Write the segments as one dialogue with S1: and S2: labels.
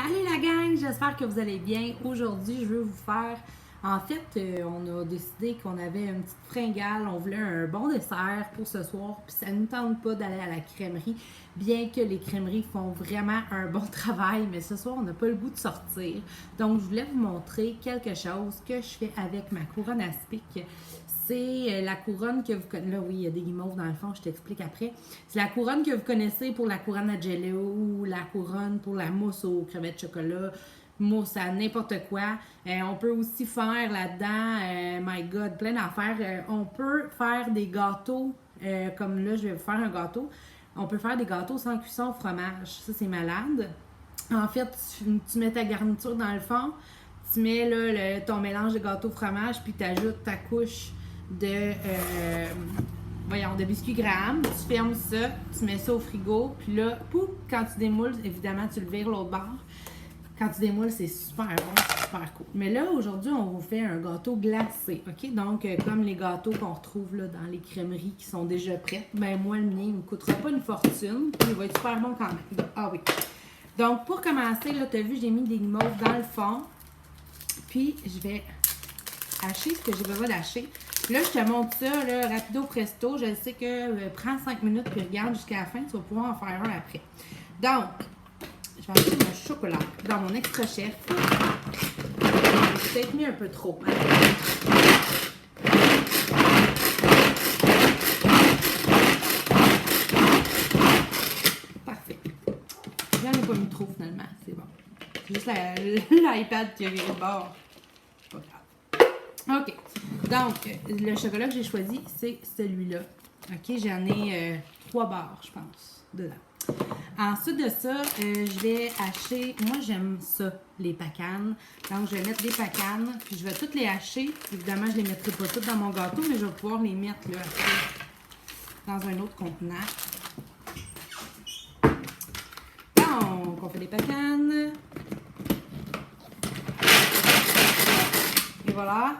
S1: Salut la gang, j'espère que vous allez bien. Aujourd'hui, je veux vous faire... En fait, on a décidé qu'on avait une petite fringale, on voulait un bon dessert pour ce soir, puis ça ne nous tente pas d'aller à la crèmerie, bien que les crèmeries font vraiment un bon travail, mais ce soir, on n'a pas le goût de sortir. Donc, je voulais vous montrer quelque chose que je fais avec ma couronne aspic. C'est la couronne que vous connaissez. Là, oui, il y a des guimauves dans le fond, je t'explique après. C'est la couronne que vous connaissez pour la couronne à jello ou la couronne pour la mousse aux crevettes de chocolat, mousse à n'importe quoi. On peut aussi faire là-dedans, my God, plein d'affaires. On peut faire des gâteaux, comme là, je vais vous faire un gâteau. On peut faire des gâteaux sans cuisson au fromage. Ça, c'est malade. En fait, tu mets ta garniture dans le fond, tu mets là, ton mélange de gâteau fromage, puis tu ajoutes ta couche de biscuits Graham. Tu fermes ça, tu mets ça au frigo, puis là, pouf, quand tu démoules, évidemment, tu le vires l'autre bord. Quand tu démoules, c'est super bon, super cool. Mais là, aujourd'hui, on vous fait un gâteau glacé, OK? Donc, comme les gâteaux qu'on retrouve là, dans les crèmeries qui sont déjà prêtes, ben moi, le mien, il ne me coûtera pas une fortune, puis il va être super bon quand même. Ah oui. Donc, pour commencer, là, tu as vu, j'ai mis des guimauves dans le fond, puis je vais hacher ce que j'ai besoin d'hacher. Là, je te montre ça, là, rapido presto. Je sais que prends 5 minutes puis regarde jusqu'à la fin. Tu vas pouvoir en faire un après. Donc, je vais acheter mon chocolat dans mon extra chef. J'ai peut-être mis un peu trop. Hein? Parfait. J'en ai pas mis trop finalement. C'est bon. C'est juste l'iPad qui a viré de bord. Pas grave. OK. Donc, le chocolat que j'ai choisi, c'est celui-là. OK, j'en ai 3 barres, je pense, dedans. Ensuite de ça, je vais hacher. Moi, j'aime ça, les pacanes. Donc, je vais mettre des pacanes, puis je vais toutes les hacher. Évidemment, je ne les mettrai pas toutes dans mon gâteau, mais je vais pouvoir les mettre là, après, dans un autre contenant. Donc, on fait des pacanes. Et voilà.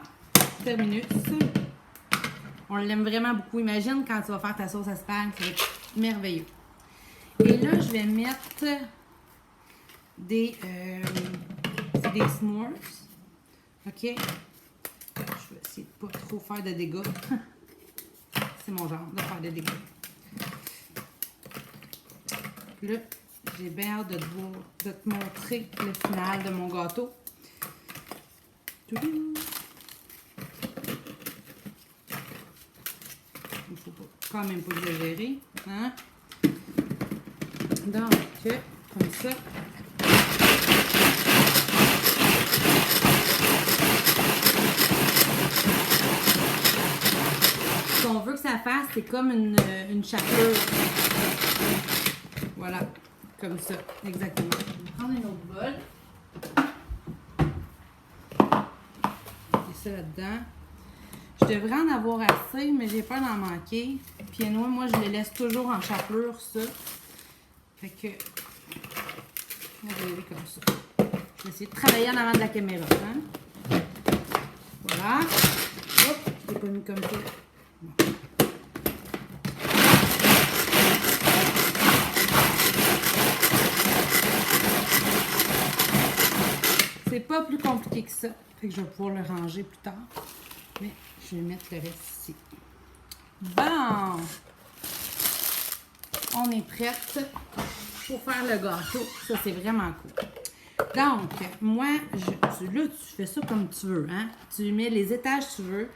S1: Terminus. On l'aime vraiment beaucoup. Imagine quand tu vas faire ta sauce à spag, ça va être merveilleux. Et là, je vais mettre des s'mores. OK? Je vais essayer de pas trop faire de dégâts. C'est mon genre de faire des dégâts. Là, j'ai bien hâte de te montrer le final de mon gâteau. Toudou! Il ne faut quand même pas exagérer. Hein? Donc, comme ça. Ce qu'on veut que ça fasse, c'est comme une chapelure. Voilà, comme ça, exactement. Je vais prendre un autre bol. Et ça là-dedans. Je devrais en avoir assez, mais j'ai peur d'en manquer. Puis moi, je les laisse toujours en chapelure, ça. Fait que, on va y aller comme ça. Je vais essayer de travailler en avant de la caméra. Hein? Voilà. Hop, je l'ai pas mis comme ça. Bon. C'est pas plus compliqué que ça. Fait que je vais pouvoir le ranger plus tard. Mais je vais mettre le reste ici. Bon! On est prête pour faire le gâteau. Ça, c'est vraiment cool. Donc, moi, là, tu fais ça comme tu veux. Hein? Tu mets les étages que tu veux.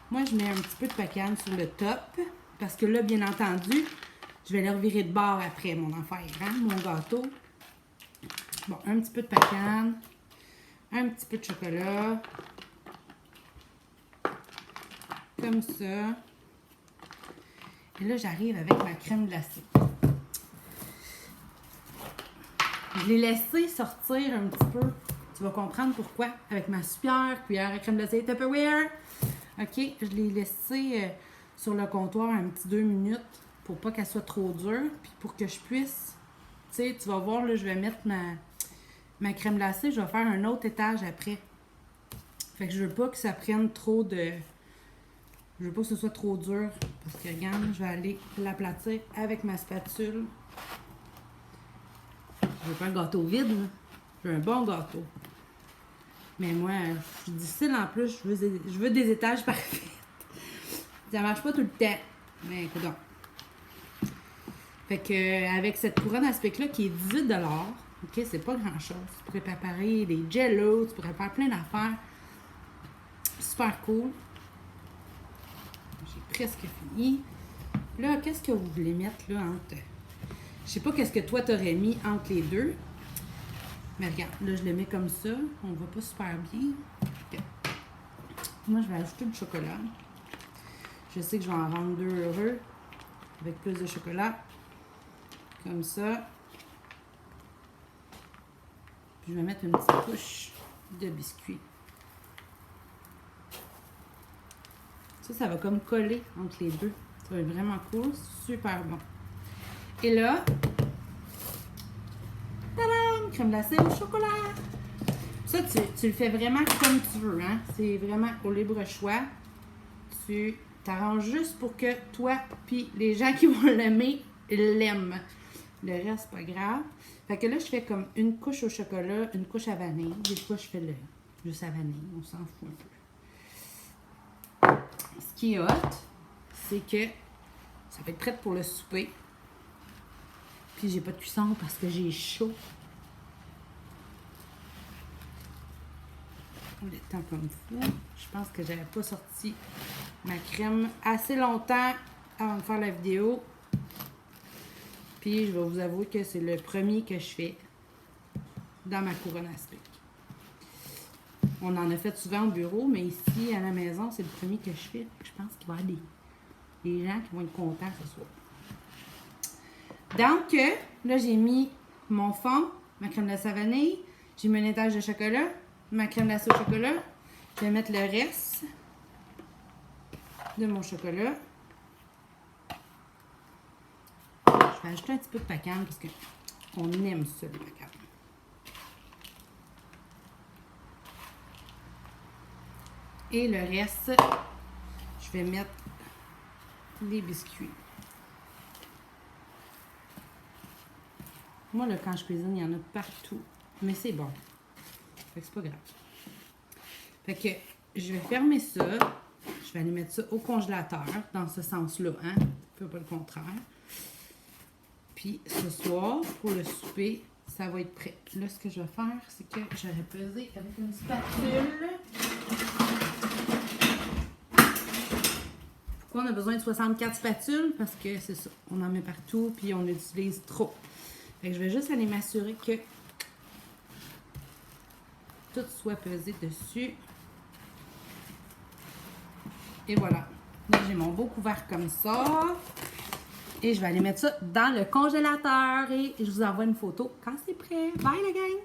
S1: Moi, je mets un petit peu de pacane sur le top. Parce que là, bien entendu, je vais le revirer de bord après mon affaire. Hein? Mon gâteau. Bon, un petit peu de pacane. Un petit peu de chocolat. Comme ça. Et là, j'arrive avec ma crème glacée. Je l'ai laissé sortir un petit peu. Tu vas comprendre pourquoi. Avec ma super cuillère à crème glacée Tupperware. OK, je l'ai laissé sur le comptoir un petit 2 minutes pour pas qu'elle soit trop dure. Puis pour que je puisse, tu sais, tu vas voir, là, je vais mettre ma crème glacée. Je vais faire un autre étage après. Fait que je veux pas que ça prenne trop de... Je veux pas que ce soit trop dur. Parce que, regarde, je vais aller l'aplatir avec ma spatule. Je veux pas un gâteau vide, là. Je veux un bon gâteau. Mais moi, je suis difficile en plus. Je veux des étages parfaits. Ça marche pas tout le temps. Mais écoute donc. Fait que avec cette couronne à spec là qui est 18 $, ok, c'est pas grand chose. Tu pourrais préparer des jellos, tu pourrais faire plein d'affaires. Super cool. J'ai presque fini. Là, qu'est-ce que vous voulez mettre là entre. Je sais pas qu'est-ce que toi t'aurais mis entre les deux. Mais regarde, là je le mets comme ça. On voit pas super bien. Okay. Moi je vais ajouter du chocolat. Je sais que je vais en rendre 2 heureux. Avec plus de chocolat. Comme ça. Puis je vais mettre une petite couche de biscuit. Ça va comme coller entre les deux. Ça va être vraiment cool. Super bon. Et là, tadam! Crème glacée au chocolat. Ça, tu le fais vraiment comme tu veux. Hein? C'est vraiment au libre choix. Tu t'arranges juste pour que toi puis les gens qui vont l'aimer l'aiment. Le reste, c'est pas grave. Fait que là, je fais comme une couche au chocolat, une couche à vanille. Des fois, je fais juste à vanille. On s'en fout un peu. Ce qui est hot, c'est que ça va être prêt pour le souper. Puis j'ai pas de cuisson parce que j'ai chaud. Le temps comme fou. Je pense que j'avais pas sorti ma crème assez longtemps avant de faire la vidéo. Puis je vais vous avouer que c'est le premier que je fais dans ma couronne à spec. On en a fait souvent au bureau, mais ici, à la maison, c'est le premier que je fais. Je pense qu'il va y avoir des gens qui vont être contents ce soir. Donc, là, j'ai mis mon fond, ma crème glacée à vanille. J'ai mis un étage de chocolat, ma crème glacée au chocolat. Je vais mettre le reste de mon chocolat. Je vais ajouter un petit peu de pacane parce qu'on aime ça, le pacane. Et le reste, je vais mettre les biscuits. Moi, là, quand je cuisine, il y en a partout. Mais c'est bon. Fait que c'est pas grave. Fait que je vais fermer ça. Je vais aller mettre ça au congélateur, dans ce sens-là, hein? Pas le contraire. Puis ce soir, pour le souper, ça va être prêt. Là, ce que je vais faire, c'est que je vais peser avec une spatule. Pourquoi on a besoin de 64 spatules? Parce que c'est ça, on en met partout, puis on utilise trop. Fait que je vais juste aller m'assurer que tout soit pesé dessus. Et voilà. Là, j'ai mon beau couvert comme ça. Et je vais aller mettre ça dans le congélateur. Et je vous envoie une photo quand c'est prêt. Bye, la gang!